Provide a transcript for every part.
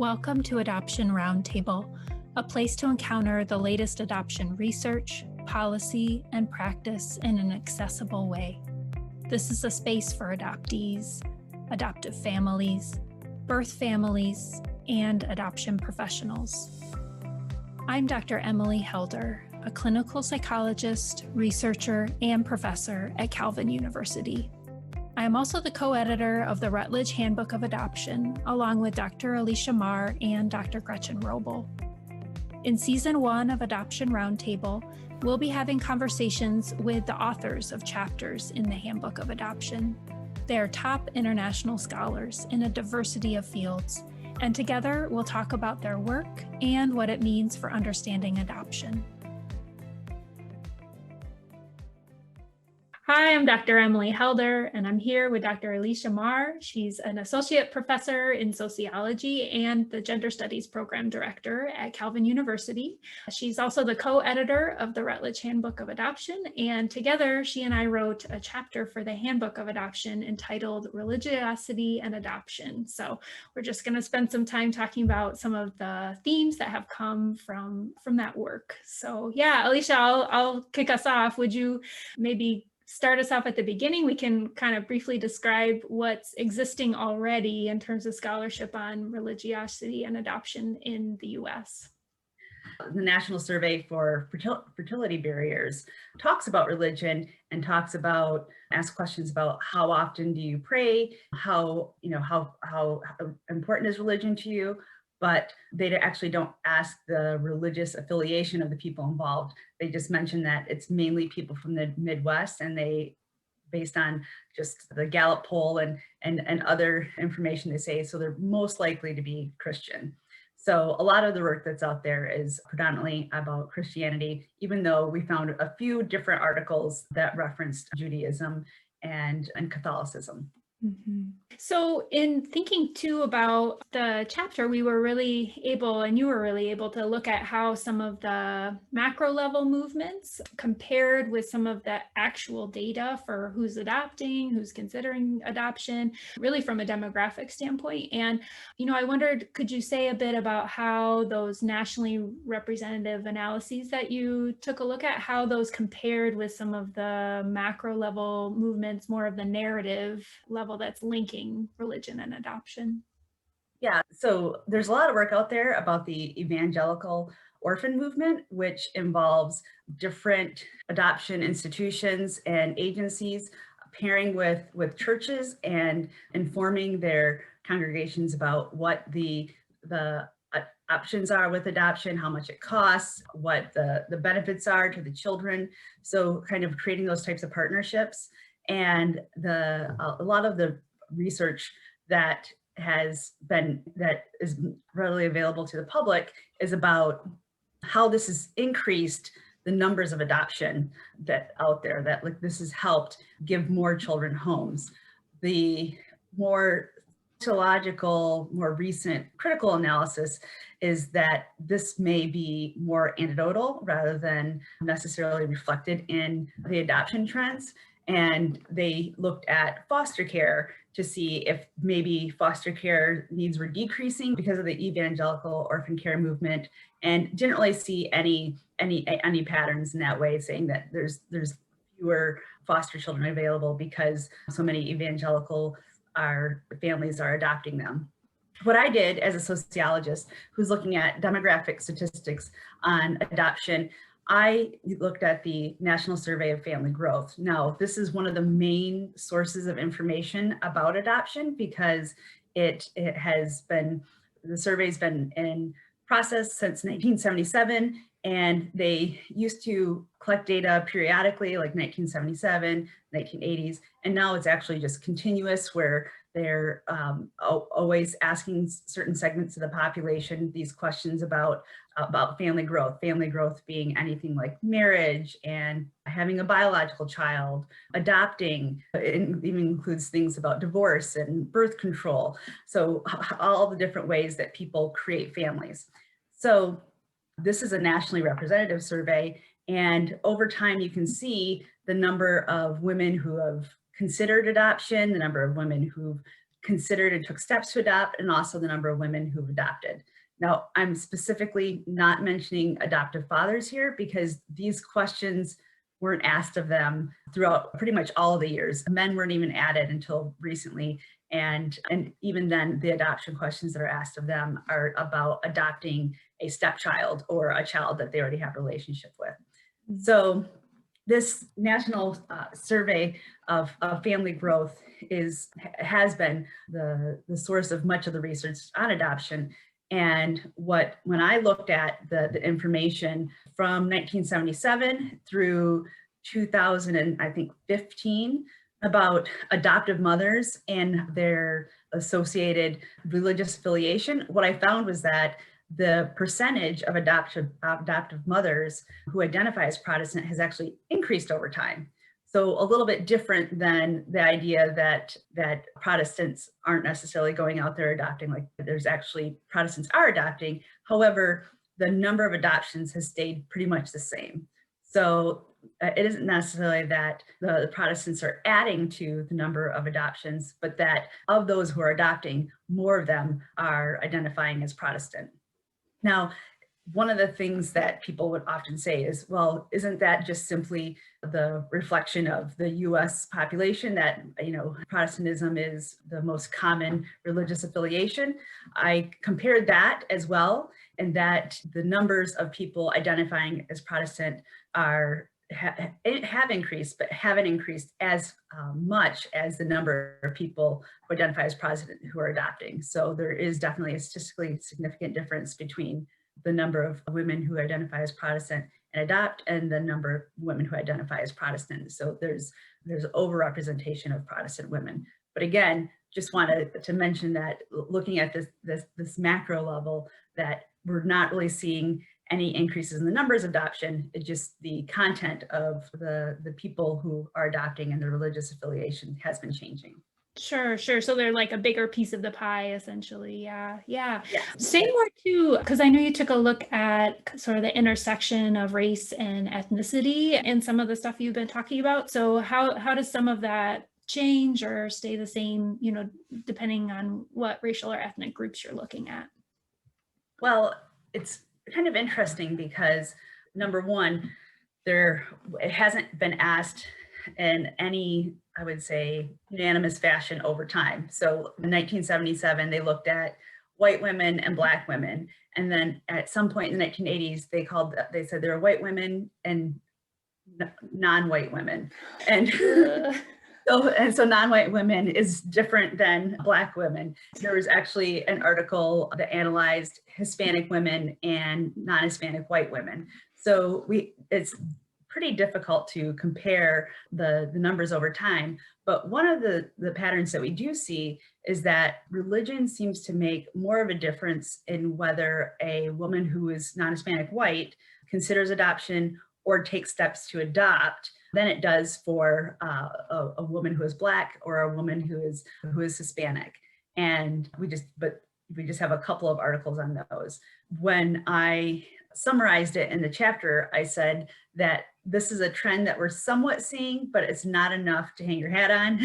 Welcome to Adoption Roundtable, a place to encounter the latest adoption research, policy, and practice in an accessible way. This is a space for adoptees, adoptive families, birth families, and adoption professionals. I'm Dr. Emily Helder, a clinical psychologist, researcher, and professor at Calvin University. I am also the co-editor of the Routledge Handbook of Adoption, along with Dr. Elisha Marr and Dr. Gretchen Roble. In Season 1 of Adoption Roundtable, we'll be having conversations with the authors of chapters in the Handbook of Adoption. They are top international scholars in a diversity of fields, and together we'll talk about their work and what it means for understanding adoption. Hi, I'm Dr. Emily Helder, and I'm here with Dr. Elisha Marr. She's an associate professor in sociology and the gender studies program director at Calvin University. She's also the co-editor of the Routledge Handbook of Adoption, and together she and I wrote a chapter for the Handbook of Adoption entitled Religiosity and Adoption. So we're just going to spend some time talking about some of the themes that have come from that work. So yeah, Elisha, I'll kick us off. Would you maybe start us off at the beginning? We can kind of briefly describe what's existing already in terms of scholarship on religiosity and adoption in the US. The National Survey for Fertility Barriers talks about religion and asks questions about how often do you pray, how important is religion to you, but they actually don't ask the religious affiliation of the people involved. They just mention that it's mainly people from the Midwest, and they, based on just the Gallup poll and other information they say, so they're most likely to be Christian. So a lot of the work that's out there is predominantly about Christianity, even though we found a few different articles that referenced Judaism and Catholicism. Mm-hmm. So in thinking too about the chapter, we were really able, and you were really able to look at how some of the macro level movements compared with some of the actual data for who's adopting, who's considering adoption, really from a demographic standpoint. And, I wondered, could you say a bit about how those nationally representative analyses that you took a look at, how those compared with some of the macro level movements, more of the narrative level that's linking religion and adoption? Yeah, so there's a lot of work out there about the Evangelical orphan movement, which involves different adoption institutions and agencies pairing with churches and informing their congregations about what the options are with adoption, how much it costs, what the benefits are to the children. So kind of creating those types of partnerships. And a lot of the research that is readily available to the public is about how this has increased the numbers of adoption that out there, that this has helped give more children homes. The more sociological, more recent critical analysis is that this may be more anecdotal rather than necessarily reflected in the adoption trends. And they looked at foster care to see if maybe foster care needs were decreasing because of the evangelical orphan care movement, and didn't really see any patterns in that way, saying that there's fewer foster children available because so many evangelical families are adopting them. What I did as a sociologist who's looking at demographic statistics on adoption, I looked at the National Survey of Family Growth. Now, this is one of the main sources of information about adoption because the survey's been in process since 1977, and they used to collect data periodically, like 1977, 1980s, and now it's actually just continuous, where they're always asking certain segments of the population these questions about family growth being anything like marriage and having a biological child, adopting. It even includes things about divorce and birth control. So all the different ways that people create families. So this is a nationally representative survey, and over time you can see the number of women who have considered adoption, the number of women who've considered and took steps to adopt, and also the number of women who've adopted. Now, I'm specifically not mentioning adoptive fathers here because these questions weren't asked of them throughout pretty much all of the years. Men weren't even added until recently. And even then, the adoption questions that are asked of them are about adopting a stepchild or a child that they already have a relationship with. So this national survey of family growth has been the source of much of the research on adoption. And when I looked at the information from 1977 through 2015 about adoptive mothers and their associated religious affiliation, what I found was that the percentage of adoptive mothers who identify as Protestant has actually increased over time. So a little bit different than the idea that Protestants aren't necessarily going out there adopting, like there's actually Protestants are adopting. However, the number of adoptions has stayed pretty much the same. So it isn't necessarily that the Protestants are adding to the number of adoptions, but that of those who are adopting, more of them are identifying as Protestant. Now, one of the things that people would often say is, well, isn't that just simply the reflection of the US population that, Protestantism is the most common religious affiliation? I compared that as well, and that the numbers of people identifying as Protestant have increased, but haven't increased as much as the number of people who identify as Protestant who are adopting. So there is definitely a statistically significant difference between the number of women who identify as Protestant and adopt and the number of women who identify as Protestant. So there's overrepresentation of Protestant women. But again, just wanted to mention that looking at this macro level, that we're not really seeing any increases in the numbers of adoption. It's just the content of the people who are adopting and their religious affiliation has been changing. Sure. So they're like a bigger piece of the pie, essentially. Yeah. Say more too, because I know you took a look at sort of the intersection of race and ethnicity and some of the stuff you've been talking about. So how does some of that change or stay the same, depending on what racial or ethnic groups you're looking at? Well, it's kind of interesting because number one, it hasn't been asked in any, I would say, unanimous fashion over time. So in 1977, they looked at white women and Black women. And then at some point in the 1980s, they said there are white women and non-white women. And so non-white women is different than Black women. There was actually an article that analyzed Hispanic women and non-Hispanic white women. So it's pretty difficult to compare the numbers over time. But one of the patterns that we do see is that religion seems to make more of a difference in whether a woman who is non-Hispanic white considers adoption or takes steps to adopt than it does for a woman who is Black or a woman who is Hispanic. And we just have a couple of articles on those. When I summarized it in the chapter, I said that this is a trend that we're somewhat seeing, but it's not enough to hang your hat on.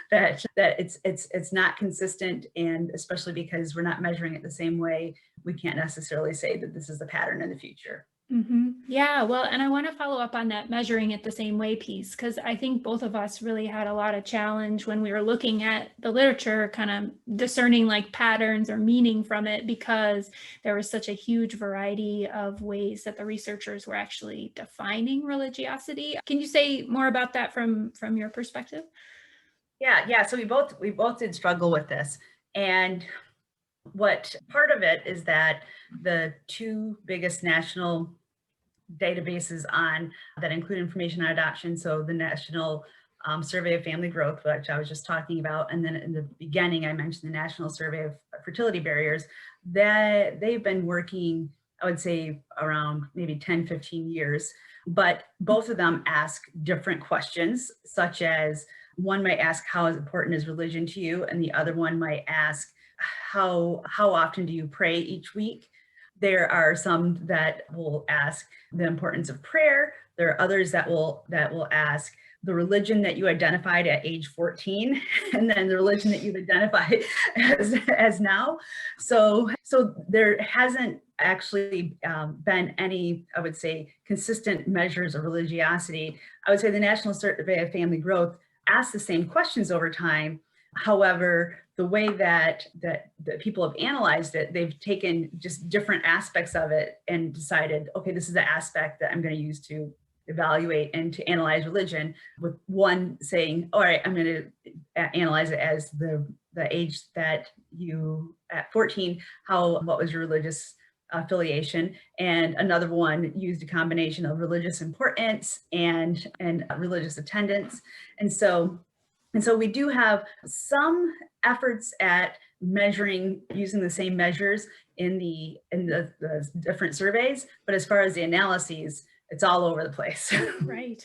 that it's not consistent, and especially because we're not measuring it the same way, we can't necessarily say that this is the pattern in the future. Mm-hmm. Yeah, well, and I want to follow up on that measuring it the same way piece, because I think both of us really had a lot of challenge when we were looking at the literature, kind of discerning like patterns or meaning from it, because there was such a huge variety of ways that the researchers were actually defining religiosity. Can you say more about that from your perspective? Yeah. So we both did struggle with this. And what part of it is that the two biggest national databases that include information on adoption, so the National Survey of Family Growth, which I was just talking about, and then in the beginning I mentioned the National Survey of Fertility Barriers, that they've been working, I would say, around maybe 10, 15 years, but both of them ask different questions, such as one might ask, how important is religion to you? And the other one might ask, how often do you pray each week? There are some that will ask the importance of prayer. There are others that will ask, the religion that you identified at age 14 and then the religion that you've identified as now. So there hasn't actually been any, I would say, consistent measures of religiosity. I would say the National Survey of Family Growth asks the same questions over time. However, the way that people have analyzed it, they've taken just different aspects of it and decided, okay, this is the aspect that I'm going to use to evaluate and to analyze religion, with one saying, all right, I'm going to analyze it as the age that you, at 14, what was your religious affiliation, and another one used a combination of religious importance and religious attendance. And so we do have some efforts at measuring using the same measures in the different surveys, but as far as the analyses, it's all over the place. Right.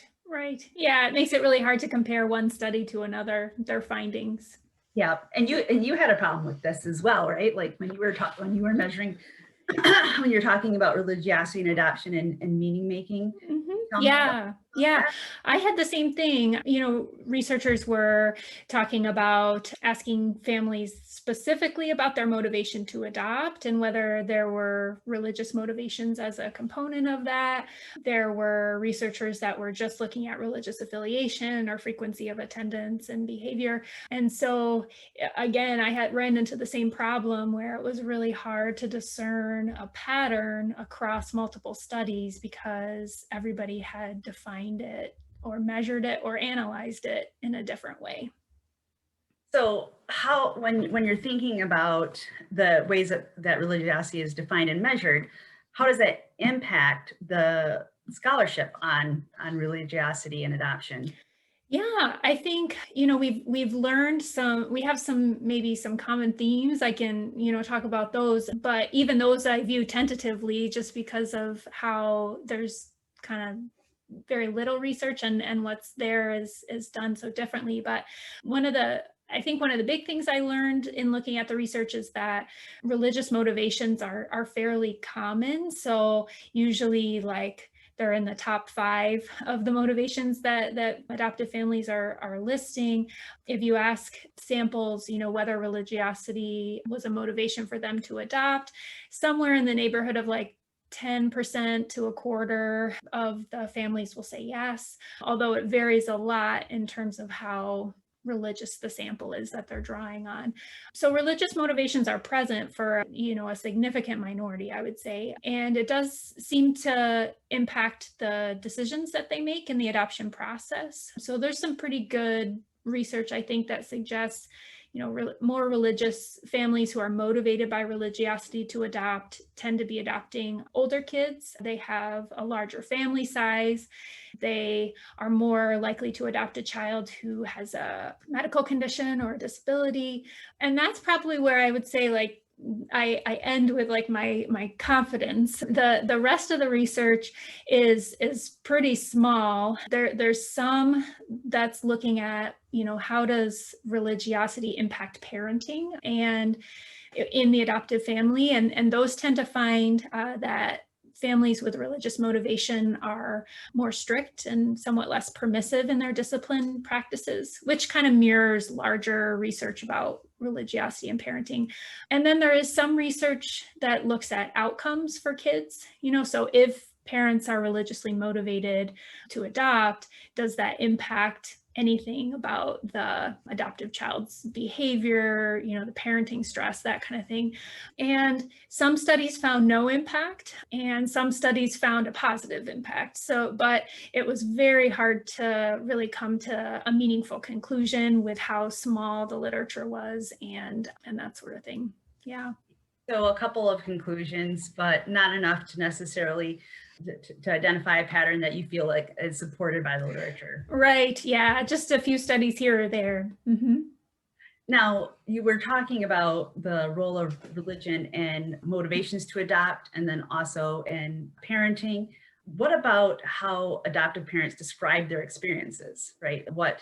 Yeah, it makes it really hard to compare one study to another, their findings. Yeah, and you had a problem with this as well, right? Like when you were measuring, when you're talking about religiosity and adoption and meaning making. Yeah. I had the same thing. Researchers were talking about asking families specifically about their motivation to adopt and whether there were religious motivations as a component of that. There were researchers that were just looking at religious affiliation or frequency of attendance and behavior. And so again, I had ran into the same problem where it was really hard to discern a pattern across multiple studies because everybody had defined it or measured it or analyzed it in a different way. So how, when you're thinking about the ways that religiosity is defined and measured, how does that impact the scholarship on religiosity and adoption? Yeah, I think, we've learned we have maybe some common themes. I can, talk about those, but even those I view tentatively just because of how there's kind of very little research and what's there is done so differently. But I think one of the big things I learned in looking at the research is that religious motivations are fairly common. So usually they're in the top 5 of the motivations that adoptive families are listing. If you ask samples, whether religiosity was a motivation for them to adopt, somewhere in the neighborhood of 10% to a quarter of the families will say yes, although it varies a lot in terms of how religious the sample is that they're drawing on. So religious motivations are present for, a significant minority, I would say, and it does seem to impact the decisions that they make in the adoption process. So there's some pretty good research, I think, that suggests more religious families who are motivated by religiosity to adopt tend to be adopting older kids. They have a larger family size. They are more likely to adopt a child who has a medical condition or a disability. And that's probably where I would say I end with my confidence. The rest of the research is pretty small. There's some that's looking at, how does religiosity impact parenting and in the adoptive family, and those tend to find that families with religious motivation are more strict and somewhat less permissive in their discipline practices, which kind of mirrors larger research about religiosity and parenting. And then there is some research that looks at outcomes for kids, so if parents are religiously motivated to adopt, does that impact anything about the adoptive child's behavior, the parenting stress, that kind of thing. And some studies found no impact and some studies found a positive impact. But it was very hard to really come to a meaningful conclusion with how small the literature was and that sort of thing. Yeah. So a couple of conclusions, but not enough to necessarily to identify a pattern that you feel like is supported by the literature. Right. Yeah. Just a few studies here or there. Mm-hmm. Now, you were talking about the role of religion and motivations to adopt, and then also in parenting. What about how adoptive parents describe their experiences, right? What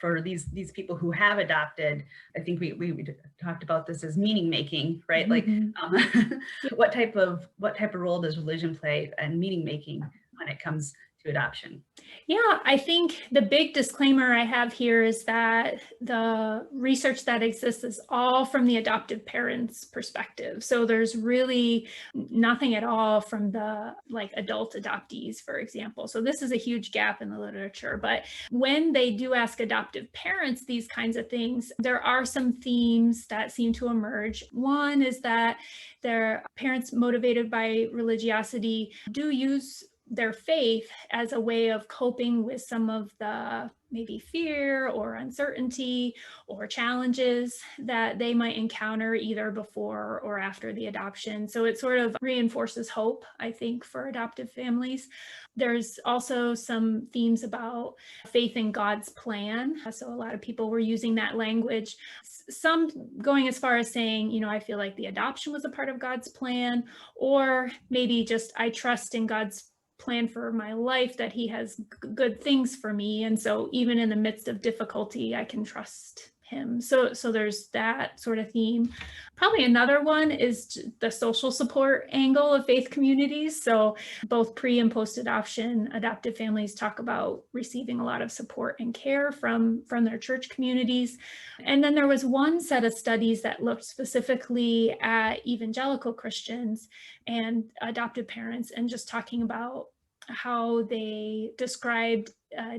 for these people who have adopted, I think we talked about this as meaning making, right? Mm-hmm. What type of role does religion play in meaning making when it comes to adoption? Yeah, I think the big disclaimer I have here is that the research that exists is all from the adoptive parents' perspective. So there's really nothing at all from the adult adoptees, for example. So this is a huge gap in the literature. But when they do ask adoptive parents these kinds of things, there are some themes that seem to emerge. One is that their parents motivated by religiosity do use their faith as a way of coping with some of the maybe fear or uncertainty or challenges that they might encounter either before or after the adoption. So it sort of reinforces hope, I think, for adoptive families. There's also some themes about faith in God's plan. So a lot of people were using that language, some going as far as saying, I feel like the adoption was a part of God's plan, or maybe just I trust in God's plan for my life, that he has good things for me. And so even in the midst of difficulty, I can trust him. So there's that sort of theme. Probably another one is the social support angle of faith communities. So both pre and post adoption, adoptive families talk about receiving a lot of support and care from their church communities. And then there was one set of studies that looked specifically at evangelical Christians and adoptive parents, and just talking about how they described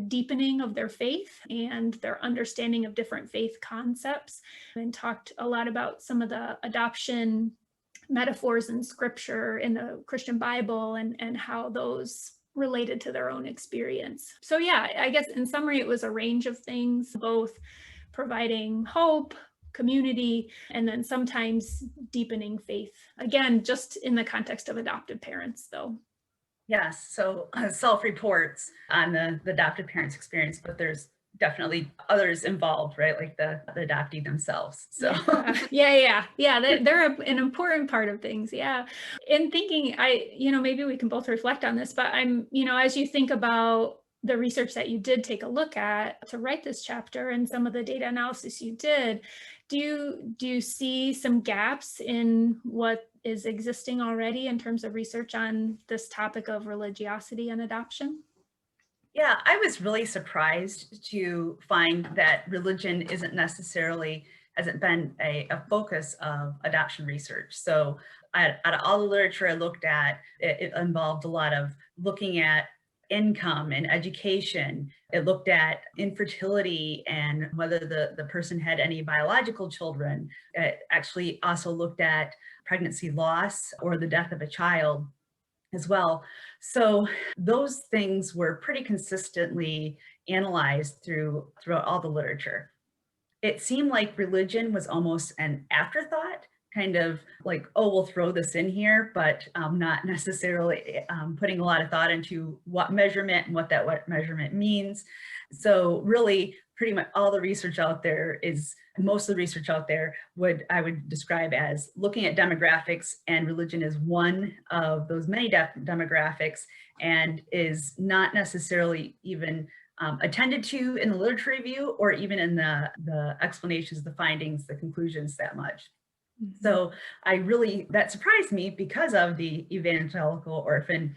deepening of their faith and their understanding of different faith concepts, and talked a lot about some of the adoption metaphors in scripture in the Christian Bible and how those related to their own experience. So yeah, I guess in summary, it was a range of things, both providing hope, community, and then sometimes deepening faith. Again, just in the context of adoptive parents, though. Yes, so self-reports on the adoptive parents' experience, but there's definitely others involved, right? Like the adoptee themselves. So yeah. They're an important part of things. Yeah. In thinking, maybe we can both reflect on this, but as you think about the research that you did take a look at to write this chapter and some of the data analysis you did, do you see some gaps in what is existing already in terms of research on this topic of religiosity and adoption? yeah, I was really surprised to find that religion hasn't been a focus of adoption research. So out of all the literature I looked at, it involved a lot of looking at income and education. It looked at infertility and whether the person had any biological children. It actually also looked at pregnancy loss or the death of a child as well. So those things were pretty consistently analyzed throughout all the literature. It seemed like religion was almost an afterthought, kind of like, oh, we'll throw this in here, but not necessarily putting a lot of thought into what measurement and what measurement means. So really, pretty much all the research out there most of the research out there I would describe as looking at demographics, and religion is one of those many demographics, and is not necessarily even attended to in the literature review or even in the explanations, the findings, the conclusions that much. So that surprised me because of the evangelical orphan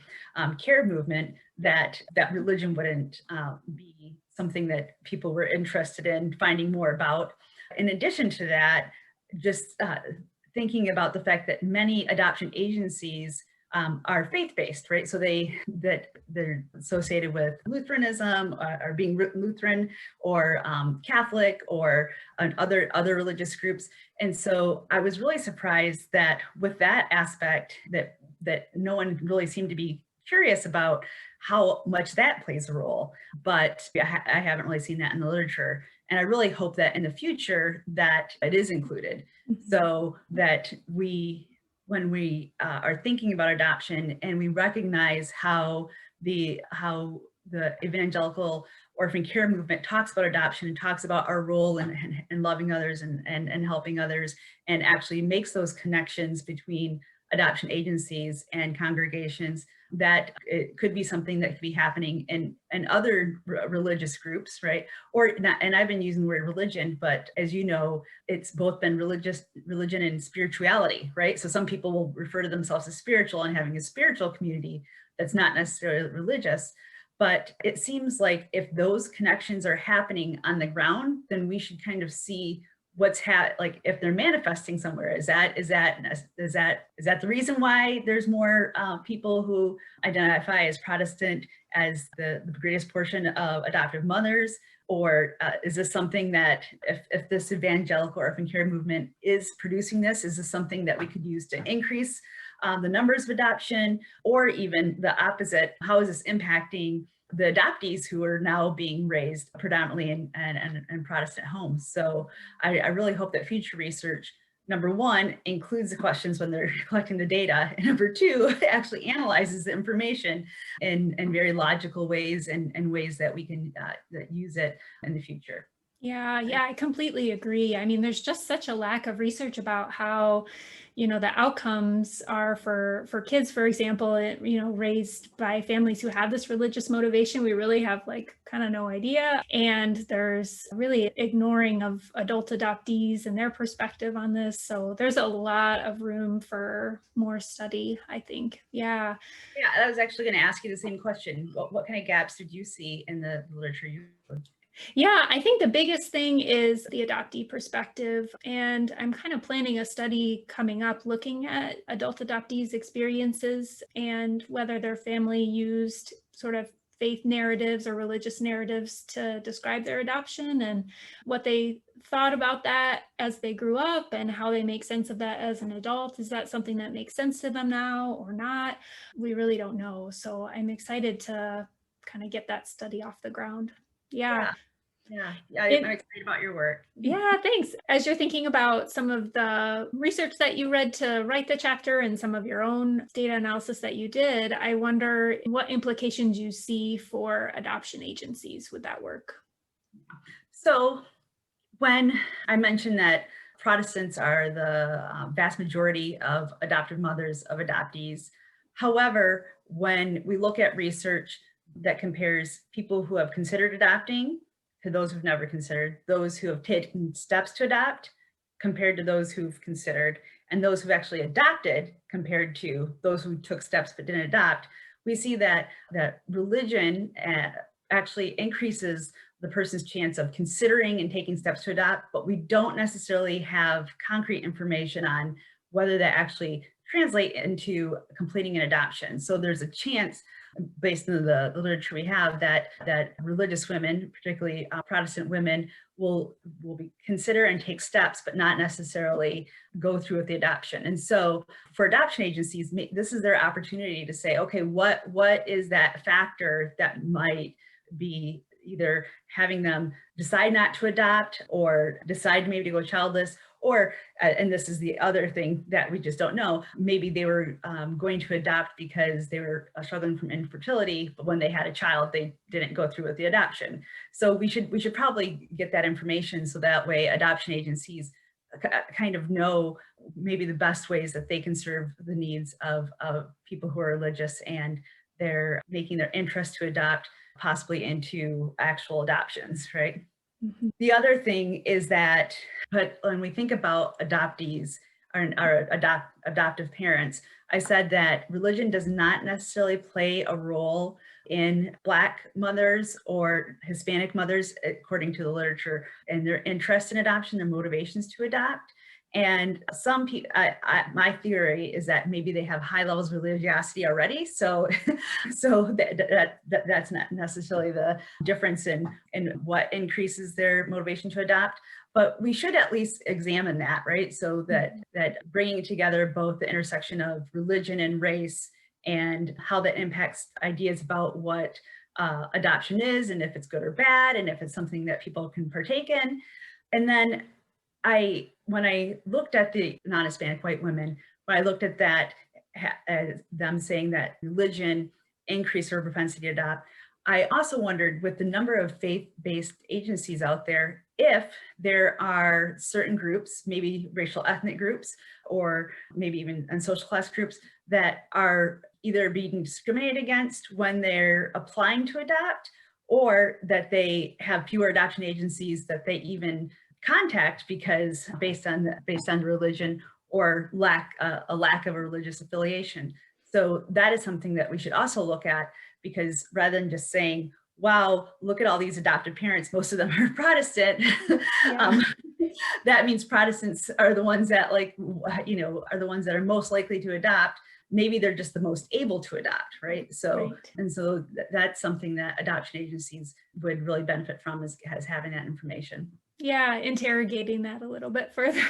care movement, that religion wouldn't be something that people were interested in finding more about. In addition to that, just thinking about the fact that many adoption agencies are faith-based, right? So they're associated with Lutheranism, or being Lutheran, or Catholic, or other religious groups. And so I was really surprised that with that aspect, that no one really seemed to be curious about how much that plays a role. But I haven't really seen that in the literature. And I really hope that in the future that it is included, so that when we are thinking about adoption and we recognize how the evangelical orphan care movement talks about adoption and talks about our role in loving others and helping others, and actually makes those connections between adoption agencies and congregations, that it could be something that could be happening in other religious groups, right? Or not, and I've been using the word religion, but as you know, it's both been religion and spirituality, right? So some people will refer to themselves as spiritual and having a spiritual community that's not necessarily religious. But it seems like if those connections are happening on the ground, then we should kind of see like if they're manifesting somewhere. Is that the reason why there's more people who identify as Protestant as the greatest portion of adoptive mothers? Or is this something that if this evangelical orphan care movement is producing this, is this something that we could use to increase the numbers of adoption? Or even the opposite, how is this impacting the adoptees who are now being raised predominantly in Protestant homes? So I really hope that future research, number one, includes the questions when they're collecting the data, and number two, actually analyzes the information in very logical ways and ways that we can use it in the future. Yeah, I completely agree. I mean, there's just such a lack of research about how, the outcomes are for kids, for example, raised by families who have this religious motivation. We really have kind of no idea. And there's really ignoring of adult adoptees and their perspective on this. So there's a lot of room for more study, I think. Yeah. Yeah, I was actually going to ask you the same question. What kind of gaps did you see in the literature you looked? Yeah, I think the biggest thing is the adoptee perspective. And I'm kind of planning a study coming up looking at adult adoptees' experiences and whether their family used sort of faith narratives or religious narratives to describe their adoption and what they thought about that as they grew up and how they make sense of that as an adult. Is that something that makes sense to them now or not? We really don't know. So I'm excited to kind of get that study off the ground. Yeah. I'm excited about your work. Yeah, thanks. As you're thinking about some of the research that you read to write the chapter and some of your own data analysis that you did, I wonder what implications you see for adoption agencies with that work. So when I mentioned that Protestants are the vast majority of adoptive mothers of adoptees, however, when we look at research that compares people who have considered adopting to those who've never considered, those who have taken steps to adopt compared to those who've considered, and those who've actually adopted compared to those who took steps but didn't adopt, we see that religion actually increases the person's chance of considering and taking steps to adopt, but we don't necessarily have concrete information on whether that actually translate into completing an adoption. So there's a chance, based on the literature we have, that religious women, particularly Protestant women, will consider and take steps, but not necessarily go through with the adoption. And so for adoption agencies, this is their opportunity to say, okay, what is that factor that might be either having them decide not to adopt or decide maybe to go childless, or, and this is the other thing that we just don't know, maybe they were going to adopt because they were struggling from infertility, but when they had a child, they didn't go through with the adoption. So we should probably get that information so that way adoption agencies kind of know maybe the best ways that they can serve the needs of people who are religious, and they're making their interest to adopt possibly into actual adoptions, right? Mm-hmm. The other thing is that, but when we think about adoptees or adoptive parents, I said that religion does not necessarily play a role in Black mothers or Hispanic mothers, according to the literature, and their interest in adoption, their motivations to adopt. And some people, my theory is that maybe they have high levels of religiosity already. So that's not necessarily the difference in what increases their motivation to adopt. But we should at least examine that, right? So that bringing together both the intersection of religion and race and how that impacts ideas about what adoption is, and if it's good or bad, and if it's something that people can partake in. And then when I looked at the non-Hispanic white women, when I looked at that, them saying that religion increased their propensity to adopt, I also wondered, with the number of faith-based agencies out there, if there are certain groups, maybe racial ethnic groups, or maybe even social class groups, that are either being discriminated against when they're applying to adopt, or that they have fewer adoption agencies that they even contact because based on religion or a lack of a religious affiliation. So that is something that we should also look at, because rather than just saying, wow, look at all these adoptive parents, most of them are Protestant. Yeah. That means Protestants are the ones that are the ones that are most likely to adopt. Maybe they're just the most able to adopt, right? So that's something that adoption agencies would really benefit from is having that information. Yeah, interrogating that a little bit further.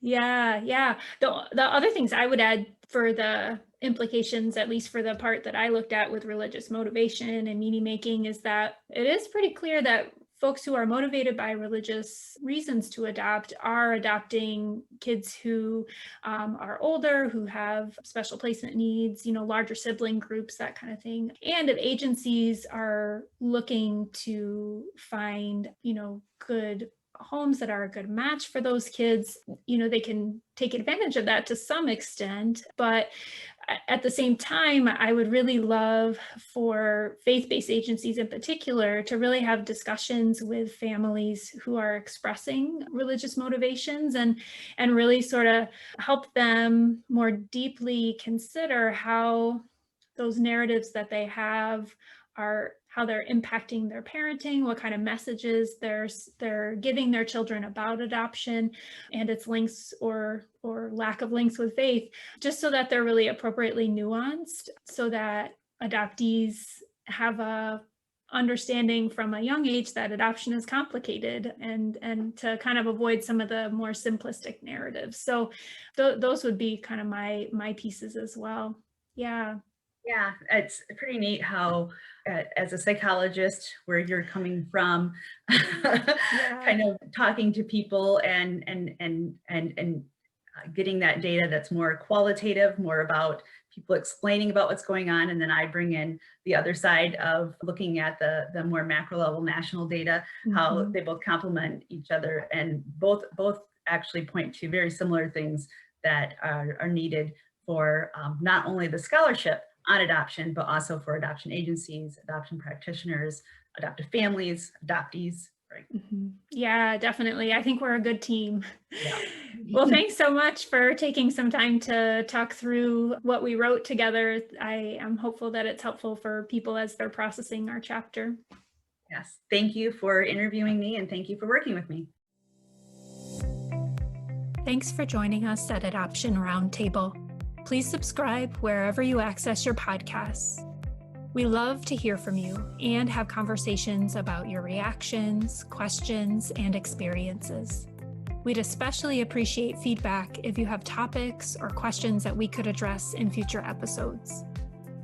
Yeah. The other things I would add for the implications, at least for the part that I looked at with religious motivation and meaning making, is that it is pretty clear that folks who are motivated by religious reasons to adopt are adopting kids who are older, who have special placement needs, larger sibling groups, that kind of thing. And if agencies are looking to find, good homes that are a good match for those kids, they can take advantage of that to some extent. But at the same time, I would really love for faith-based agencies in particular to really have discussions with families who are expressing religious motivations and really sort of help them more deeply consider how those narratives that they have are, how they're impacting their parenting, what kind of messages they're giving their children about adoption and its links or lack of links with faith, just so that they're really appropriately nuanced, so that adoptees have a understanding from a young age that adoption is complicated, and to kind of avoid some of the more simplistic narratives. So those would be kind of my pieces as well. Yeah. Yeah, it's pretty neat how, as a psychologist, where you're coming from, kind of talking to people and getting that data that's more qualitative, more about people explaining about what's going on, and then I bring in the other side of looking at the more macro level national data, how they both complement each other, and both actually point to very similar things that are needed for not only the scholarship on adoption, but also for adoption agencies, adoption practitioners, adoptive families, adoptees. Right. Yeah, definitely. I think we're a good team. Yeah. Well, thanks so much for taking some time to talk through what we wrote together. I am hopeful that it's helpful for people as they're processing our chapter. Yes. Thank you for interviewing me, and thank you for working with me. Thanks for joining us at Adoption Roundtable. Please subscribe wherever you access your podcasts. We love to hear from you and have conversations about your reactions, questions, and experiences. We'd especially appreciate feedback if you have topics or questions that we could address in future episodes.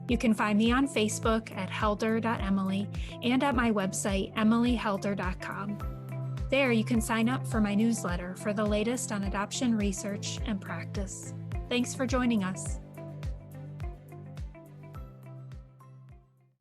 You can find me on Facebook at helder.emily and at my website, emilyhelder.com. There you can sign up for my newsletter for the latest on adoption research and practice. Thanks for joining us.